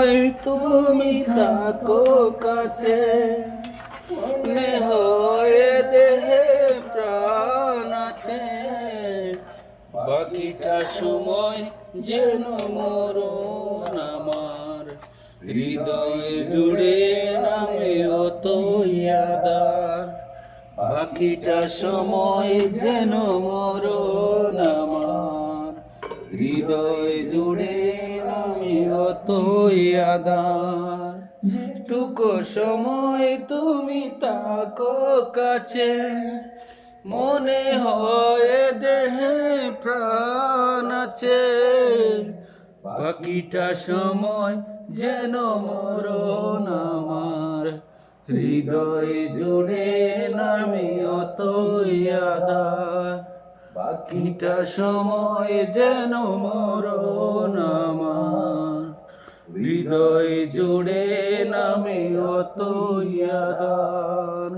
সময় তুমি থাকো কাছে, মনে হয় দেহে প্রাণ আছে, বাকিটা সময় যেন মরণ আমার, হৃদয় জুড়ে নামে অত আদার, বাকিটা সময় যেন মরণ আমার, হৃদয় জুড়ে নামে অত আদার। যেটুকু সময় তুমি থাকো কাছে, মনে হয় দেহে প্রাণ আছে, বাকিটা সময় যেন মরণ আমার, হৃদয় জুড়ে নামে অত আদার, বাকিটা সময় যেন মরণ আমার, হৃদয় জুড়ে নামে অত আদার।